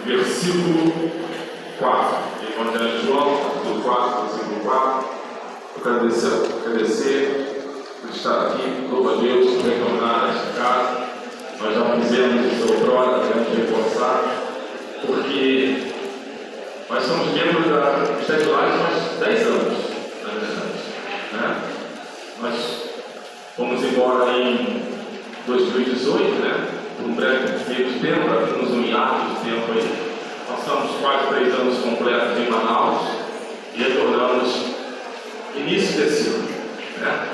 versículo 4. Evangelho de João, capítulo 4, versículo 4. Eu agradecer por estar aqui, louvo a Deus por retornar a esta casa. Nós já fizemos isso outrora, devemos reforçar, porque nós somos membros da Mistério há 10 anos, na verdade, né? Nós fomos embora em 2018, né? Por um breve período de tempo, temos um hiato de tempo aí. Passamos quase 3 anos completos em Manaus e retornamos início desse ano, né?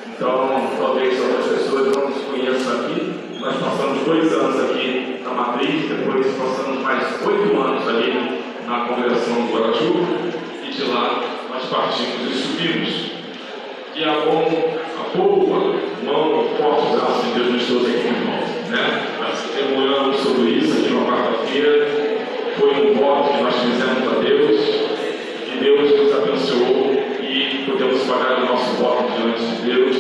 Então, talvez algumas pessoas não nos conheçam aqui. Nós passamos 2 anos aqui na Matriz, depois passamos mais 8 anos ali na congregação do Guaraju, e de lá nós partimos e subimos. E a boa mão, forte braço de Deus nos trouxe aqui, irmãos, né? Nós testemunhamos sobre isso aqui na quarta-feira. Foi um voto que nós fizemos a Deus, e Deus nos abençoou e podemos pagar o nosso voto diante de Deus,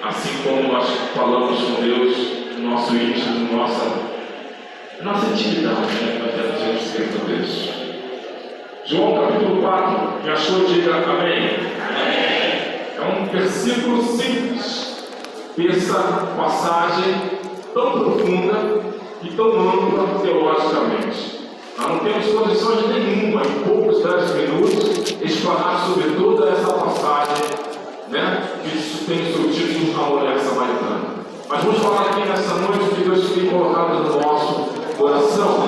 assim como nós falamos com Deus no nosso íntimo, nossa intimidade, né? Nós devemos ser com Deus. João capítulo 4, me achou, diga amém. Amém. É um versículo simples, essa passagem tão profunda e tão ampla teologicamente. Nós não temos condições nenhuma, em poucos 10 minutos, explanar sobre toda essa passagem, né, que tem o seu título, A Mulher Samaritana. Mas vamos falar aqui nessa noite que Deus tem colocado no nosso coração,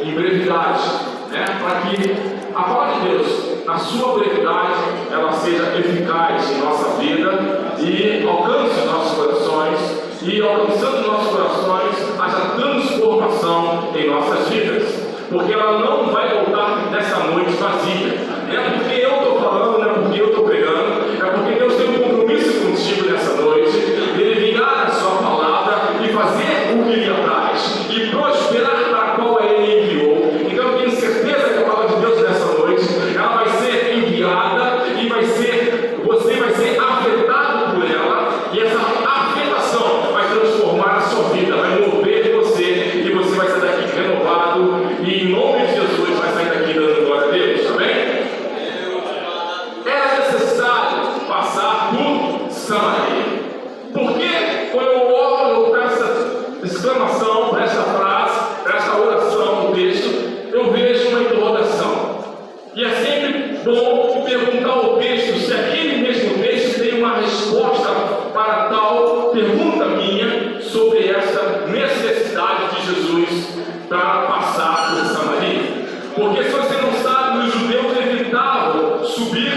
em brevidade, né, para que a palavra de Deus, na sua brevidade, ela seja eficaz em nossa vida e alcance nossos corações, e alcançando nossos corações, haja transformação em nossas vidas. Porque ela não vai voltar nessa noite vazia. Não é porque eu estou falando, não é porque eu estou pregando, é porque Deus tem um compromisso contigo nessa noite, Ele vingar a sua palavra e fazer o que lhe apraz, e prosperar para a qual Ele enviou. Então eu tenho certeza que a palavra de Deus nessa noite, ela vai ser enviada e você vai ser afetado por ela, e essa afetação vai transformar a sua vida, vai mover você, e você vai sair daqui renovado, e em nome de Jesus vai sair daqui dando glória a Deus, amém? Era necessário passar por Samaria. Porque quando eu olho para essa exclamação, para essa frase, para essa oração no texto, eu vejo uma interrogação. E é sempre bom perguntar ao texto se aquele mesmo texto tem uma resposta para tal pergunta minha sobre essa necessidade de Jesus para passar por Samaria. Porque se você não sabe, os judeus evitavam subir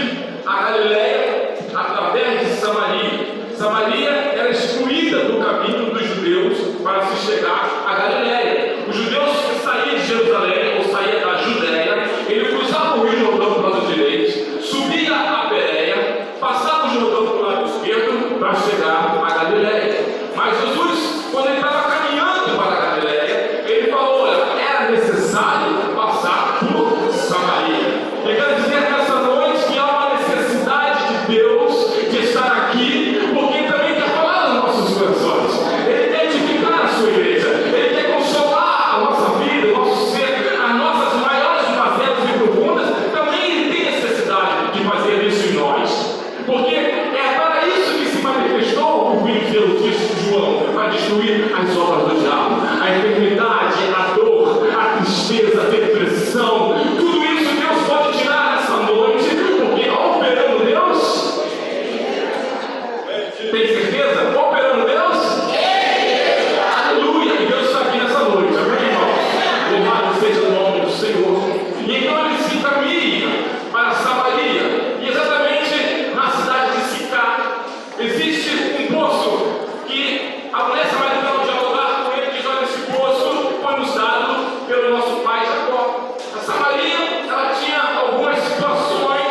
a Galileia através de Samaria. Samaria era excluída do caminho dos judeus para se chegar a Galileia. Os judeus que saíam de Jerusalém ou saíam da Judéia, ele cruzava o rio Jordão para o lado direito, subia a Pérea, passava o Jordão para o lado esquerdo para chegar a Galileia. Mas Jesus, quando ele estava caminhando para a Galileia, ele falou: olha, era necessário passar por Samaria. Eu quero dizer nessa noite que há uma necessidade de Deus de estar aqui, porque Ele também quer falar nos nossos corações. Ele quer edificar a sua igreja, Ele quer consolar a nossa vida, o nosso ser, as nossas maiores mazelas e profundas. Também Ele tem necessidade de fazer isso em nós, porque é para isso que se manifestou o Filho de Deus, disse João, para destruir as obras do diabo, a enfermidade, a dor, a tristeza, a depressão, tudo isso Deus pode tirar nessa noite, porque operando Deus, tem certeza? Operando Deus? Aleluia! E Deus está aqui nessa noite, amém, irmãos? Louvado seja o nome do Senhor. E então ele se encaminha para Samaria, e exatamente na cidade de Sicar existe um poço que a mulher samaritana dialogar com ele, diz: olha, esse poço foi nos dado pelo nosso pai Jacó. A Samaria, ela tinha algumas situações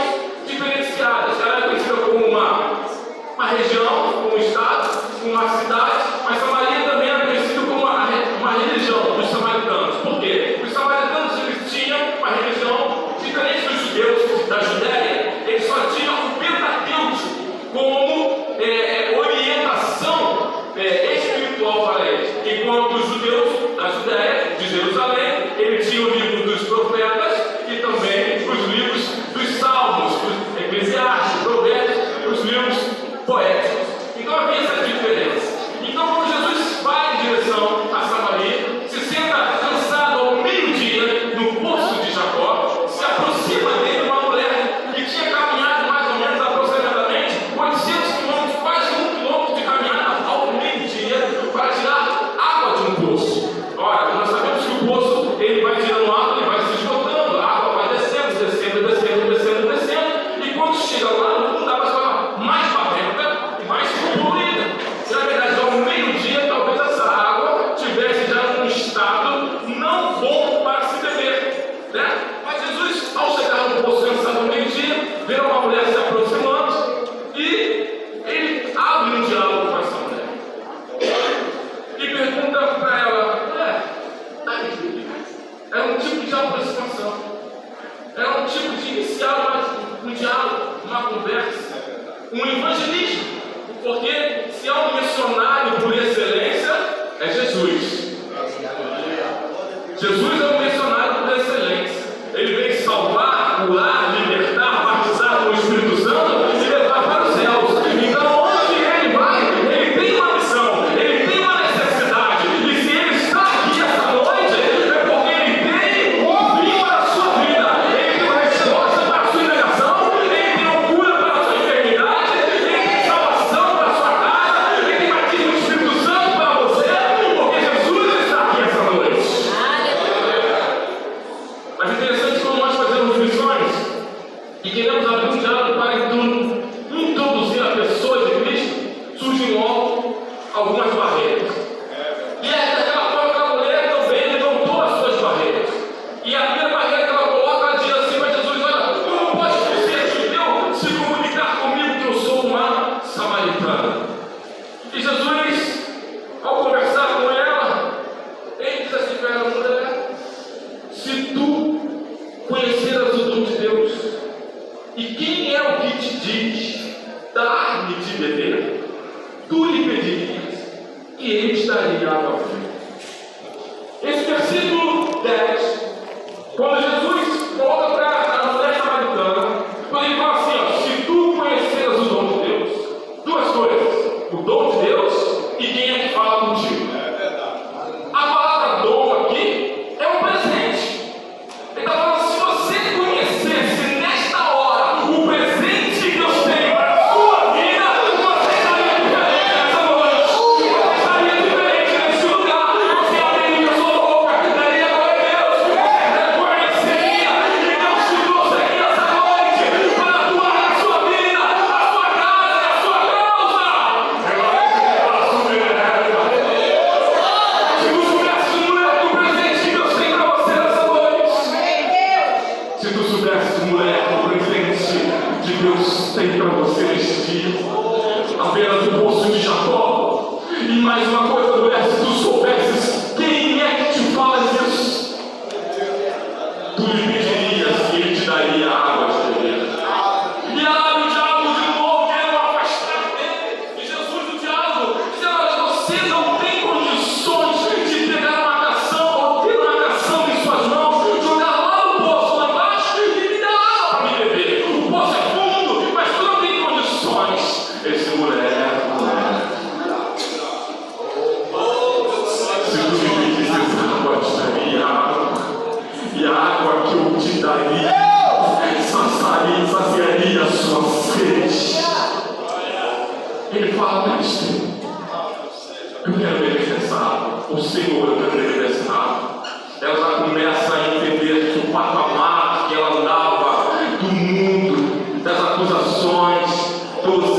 diferenciadas. Ela era conhecida como uma região, como um estado, uma cidade, mas Samaria também era conhecida como uma religião dos samaritanos. Por quê? Os samaritanos, eles tinham uma religião diferente dos judeus da Judéia. Eles só tinham o Pentateuco como orientação espiritual para eles, enquanto os judeus da Judéia, de Jerusalém, ele tinha o livro dos profetas e também os livros dos salmos, os Eclesiastes, Provérbios, os livros poéticos. Então havia essa diferença. Então, quando Jesus vai em direção a Samaria, se senta cansado ao meio-dia no poço de Jacó, se aproxima dele uma mulher que tinha caminhado mais ou menos aproximadamente 800 quilômetros, quase 1 quilômetro de caminhada ao meio-dia para tirar água de um poço. Ora, nós sabemos que o poço ele vai tirando água, ele vai se esgotando, a água vai descendo, descendo, descendo, descendo, descendo, e quando chega lá no fundo, a água estava mais barrenta e mais poluída. E na verdade, ao meio-dia, talvez essa água tivesse já num estado não bom para se beber, né? Mas Jesus, ao chegar no poço cansado ao meio-dia, vê uma mulher se aproximando e ele abre um diálogo com essa mulher e pergunta para ela: mulher, está me vendo? É um tipo de aproximação, é um tipo de iniciar um diálogo, uma conversa, um evangelismo. Porque se há um missionário por excelência, é Jesus. Jesus é um missionário por excelência. Ele vem salvar, curar, libertar, batizar com o Espírito Santo e levar para os céus. Então, onde ele vai, ele tem uma missão, ele tem uma necessidade. E se ele está aqui essa noite, é porque ele tem um fim para a sua vida. Ele tem uma resposta para a sua indagação, ele tem uma cura para a sua enfermidade, ele tem salvação para a sua casa, ele tem batismo do Espírito Santo para você, porque Jesus está aqui essa noite. Mas é interessante como nós fazemos missões e queremos abrir um diálogo para introduzir a pessoa de Cristo, surgem logo algumas barreiras. E é daquela forma que a mulher também levantou as suas barreiras. E a primeira barreira que ela coloca, ela diz assim para Jesus: olha, como pode você, judeu, se comunicar comigo que eu sou uma samaritana? E Jesus, ao conversar com ela, ele diz assim para ela: mulher, se tu conheceras o dom de Deus, e quem é o que te diz dar-me de beber, tu lhe pedirias, e ele te daria água viva. Esse versículo 10, quando Jesus coloca para a mulher samaritana, quando ele fala assim: ó, se tu conheceras o dom de Deus, duas coisas: o dom de Deus e quem é que fala contigo. A palavra dom aqui é um presente. Ele está falando: se você conhecesse nesta hora o presente que Deus tem para a sua vida, você estaria diferente nessa noite. Você estaria diferente nesse lugar. Você abriria a sua boca, daria glória a Deus. Você reconheceria que Deus te trouxe aqui essa noite para atuar na sua vida, na sua casa e na sua causa. Se tu soubesse, mulher, do presente que Deus tem para você nessa noite. Se tu soubesse, mulher, o presente de Deus tem para você neste dia, apenas o poço de Jacó. E mais uma coisa, mulher, se tu soubesses quem é que te fala isso, tu lhe pedirias e ele te daria água de beber. E abre o diálogo de novo, querendo afastar dele, e Jesus do diálogo, dizendo: olha, você não tem condições de pegar uma nação ou ter uma nação em suas mãos, jogar lá no poço, lá embaixo, e me dar água para me beber. O poço é fundo, mas tu não tem condições. Esse mulher, se tu me pedisses água, eu te daria água. E a água que eu te daria saciaria a sua sede. Ele fala: mestre, eu quero beber essa água. O Senhor, eu quero beber essa água. Ela já começa a entender que o patamar que ela andava do mundo, das acusações,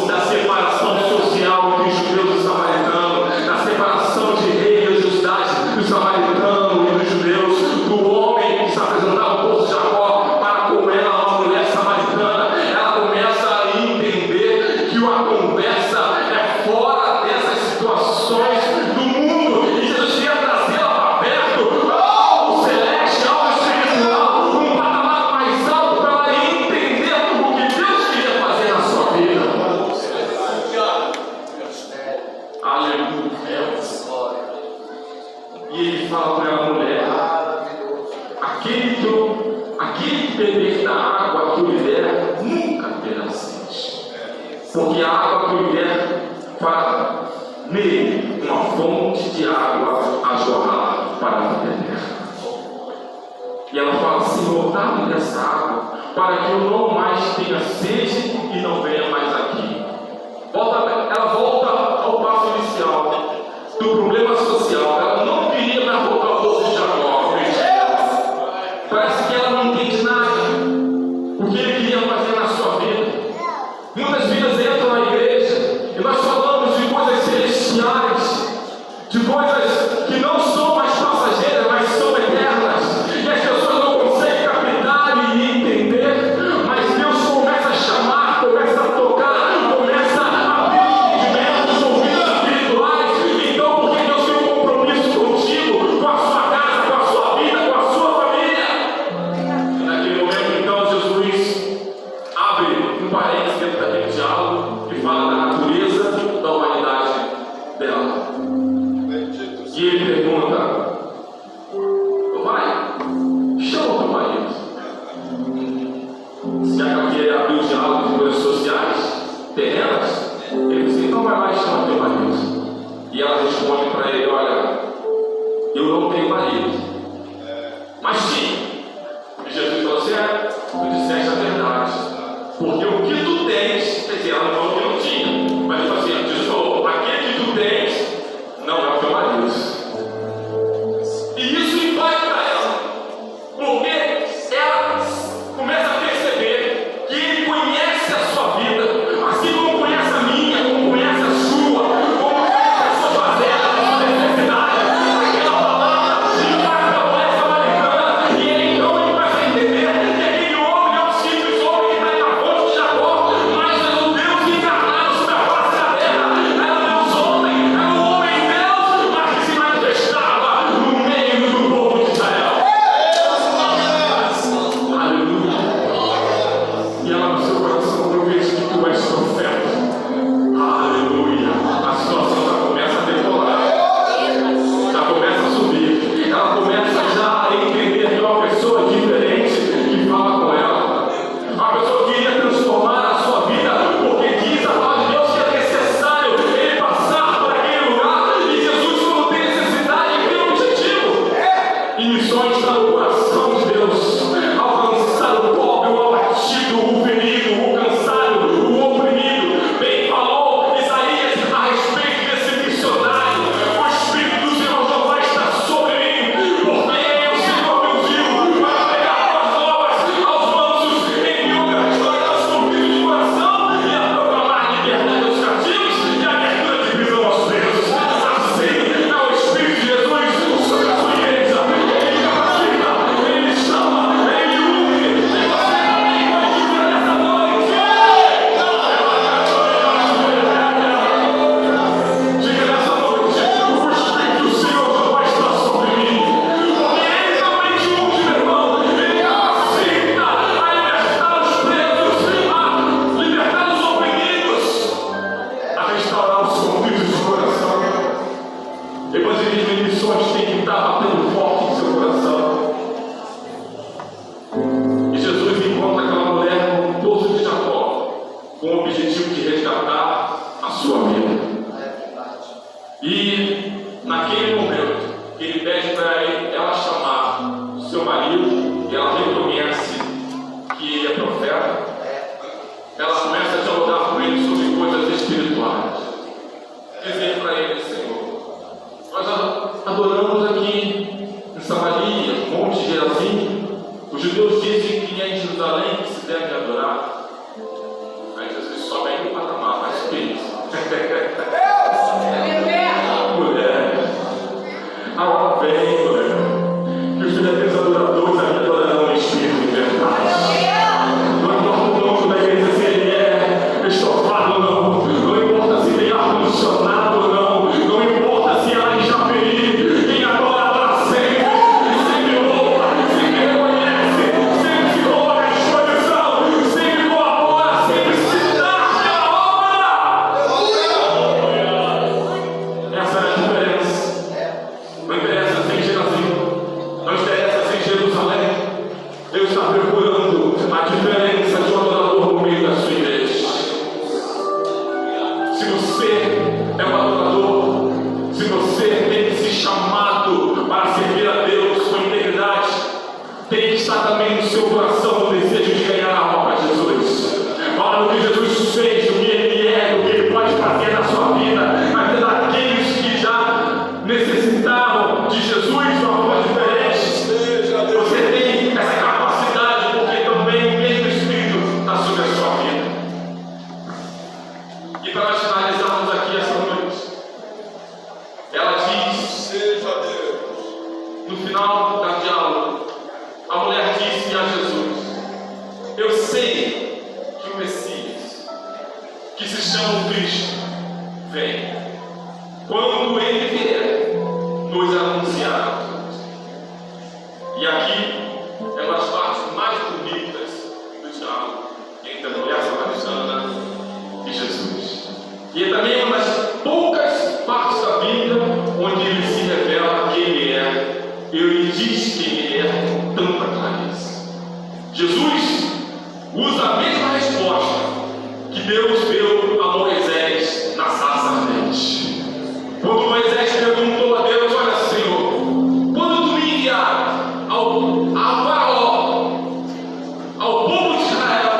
da separação social entre os judeus e os samaritanos, da separação de religiosidade dos samaritanos e dos judeus, do homem que se apresentava ao poço de Jacó para com ela, uma mulher samaritana, ela começa a entender que a conversa é fora beber da água que eu lhe der, nunca terá sede. Porque a água que eu lhe der fará nele uma fonte de água a jorrar para a vida eterna. E ela fala: Senhor, dá-me dessa água, para que eu não mais tenha sede e não venha mais aqui. Ela volta ao passo inicial do problema social. Ela não queria mais voltar ao poço de Jacó. Parece que ela não entende nada o que ele queria fazer na sua vida. Muitas vidas entram na igreja e nós falamos de coisas celestiais, de coisas que não são mais passageiras, mas são eternas. E as pessoas não conseguem captar e entender, mas Deus começa a chamar, começa a tocar, começa a abrir entendimento dos ouvidos espirituais. Então, porque Deus tem um compromisso contigo, com a sua casa, com a sua vida, com a sua família. E naquele momento, então, Jesus abre um parênteses dentro daquele diálogo e fala da natureza da humanidade dela. E ele pergunta: vai, chama o teu marido. Se ela quer abrir o diálogo de coisas sociais, terrenas, ele diz: então vai lá e chama o teu marido. E ela responde para ele: olha, eu não tenho marido, mas sim. E Jesus falou assim: tu disseste a verdade, porque o que tu tens, quer dizer, ela não falou que não tinha, mas ele falou assim: Jesus falou, aquele que tu tens não é o teu marido. E isso impacta ela, porque ela começa a perceber que ele conhece a sua vida, assim como conhece a minha, como conhece a sua, como conhece a sua fazenda, a sua necessidade. Aquela palavra impacta a mulher samaritana, e ele então começa a entender que aquele homem é um simples homem que está na fonte de Jacó, mas é o Deus encarnado sobre a face da terra. Era um Deus homem, era um homem Deus, mas que se manifestava no meio do povo de Israel. Aleluia. E ela no seu coração profetiza que tu és profeta. Aleluia. A situação já começa a decolar, já começa a subir, ela começa já a entender que é uma pessoa diferente que fala com ela. A pessoa queria transformar a sua vida, porque diz a palavra de Deus que é necessário ele passar por aquele lugar. E Jesus, quando tem necessidade, tem um objetivo. E missões está no coração de Deus: alcançar o pobre, o abatido, o ferido, o cansado, o oprimido. Bem falou Isaías a respeito desse missionário: o Espírito do Senhor Jeová está sobre mim, porque o Senhor me ungiu para pregar boas novas aos mansos, enviou-me a restaurar os conflitos de coração e a proclamar liberdade aos cativos e a abertura de prisão aos presos. Assim é o Espírito de Jesus sobre a sua igreja. Ele capacita, ele chama, ele une. E você também pode dizer nessa noite: diga nessa noite, o Espírito do Senhor Jeová está sobre mim, porque ele também te unge, meu irmão. Ele capacita a libertar os presos, a libertar os oprimidos, a restaurar os conflitos do coração. Evangelismo e missões tem que estar batendo forte em seu coração. E Jesus encontra aquela mulher no poço de Jacó, com o objetivo de resgatar a sua vida. E naquele momento, ele pede para ela chamar o seu marido, e ela reconhece que ele é profeta. Ela começa a dialogar com ele sobre coisas espirituais, dizer para ele: Senhor, nós adoramos aqui em Samaria, Monte Gerazim. Os judeus dizem que é em Jerusalém que se deve adorar. Aí Jesus sobe aí no patamar, mas que isso? Mulher, a hora vem, mulher, que os verdadeiros adoradores ali adorarão em espírito e verdade. Não importa o nome da igreja, se ele é estofado ou não, não importa se tem ar-condicionado ou não, não importa se ela é em Japeri. Quem adora sempre, sempre louva, sempre reconhece, sempre se coloca à disposição, sempre está também no seu coração o desejo de ganhar a alma para Jesus. Fala do que Jesus fez, do que Ele é, do que Ele pode fazer na sua vida. Mas é daqueles que já necessitavam de Jesus de uma forma diferente. Você tem essa capacidade, porque também o mesmo Espírito está sobre a sua vida. E para nós finalizarmos aqui essa noite, ela diz, seja Deus, no final da diálogo, a mulher disse a Jesus: eu sei que o Messias, que se chama Cristo, vem. Quando Ele vier, nos anunciará. E aqui é uma das partes mais bonitas do diálogo entre a mulher samaritana e Jesus. E é também uma das poucas partes da Bíblia onde Ele se revela quem Ele é. Ele diz quem Ele é com tanta clareza. Jesus usa a mesma resposta que Deus deu a Moisés na sarça ardente. Quando Moisés perguntou a Deus: olha, Senhor, quando tu me enviar ao Faraó, ao povo de Israel,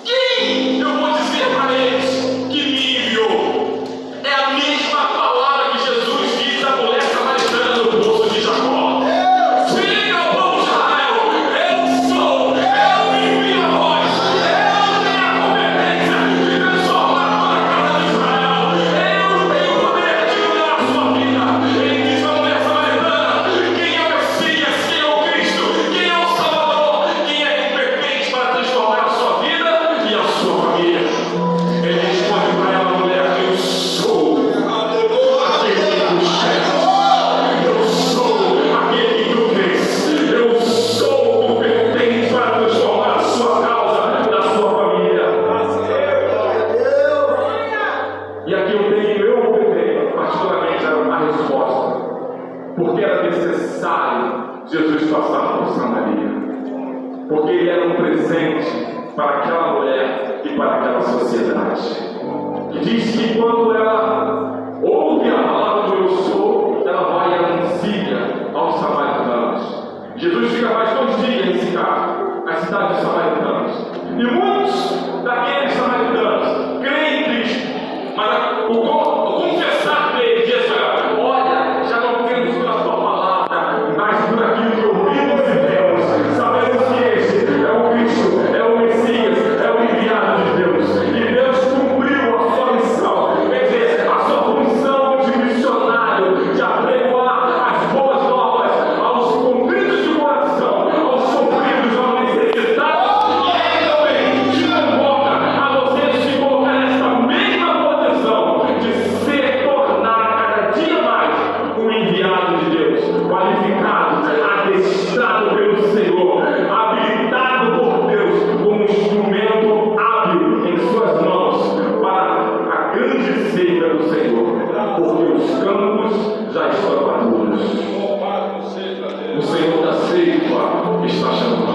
quem eu vou dizer para eles que me enviou? É a mesma palavra que Jesus diz à mulher samaritana no poço de Jacó. Diga ao povo de Israel: eu sou, eu envio a voz, eu tenho a competência de transformar toda a casa de Israel, eu tenho o poder de mudar a sua vida. Ele diz à mulher samaritana: quem é o Messias, quem é o Cristo, quem é o Salvador, quem é competente para transformar a sua vida e a sua família? Ele responde para ela: mulher, eu sou aquele que tu chegas, eu sou aquele que tu vês, eu sou competente para transformar a sua causa, da sua família. E aqui eu tenho particularmente a resposta, porque era necessário Jesus passar por Samaria, porque Ele era um presente para aquela mulher e para aquela sociedade. E diz que quando ela ouve a palavra do eu sou, ela vai e anuncia aos samaritanos. Jesus fica mais 2 dias em Sicar, na cidade dos samaritanos. E muitos daqueles samaritanos creem em Cristo, mas o confessar dele diz: olha, já não temos pela tua palavra, mas por aquilo que ouvimos e vemos, sabemos que esse é o Cristo, é o Messias, é o enviado de Deus. E Deus cumpriu a sua missão, quer dizer, a sua função de missionário, de apregoar as boas novas aos contritos de coração, aos sofridos, aos necessitados. E Ele também te convoca a você se colocar nessa mesma posição de se tornar cada dia mais um enviado de Deus, qualificado, adestrado pelo Senhor, habilitado por Deus como um instrumento hábil em suas mãos para a grande seita do Senhor, porque os campos já estão maduros. O Senhor da ceifa está chamando.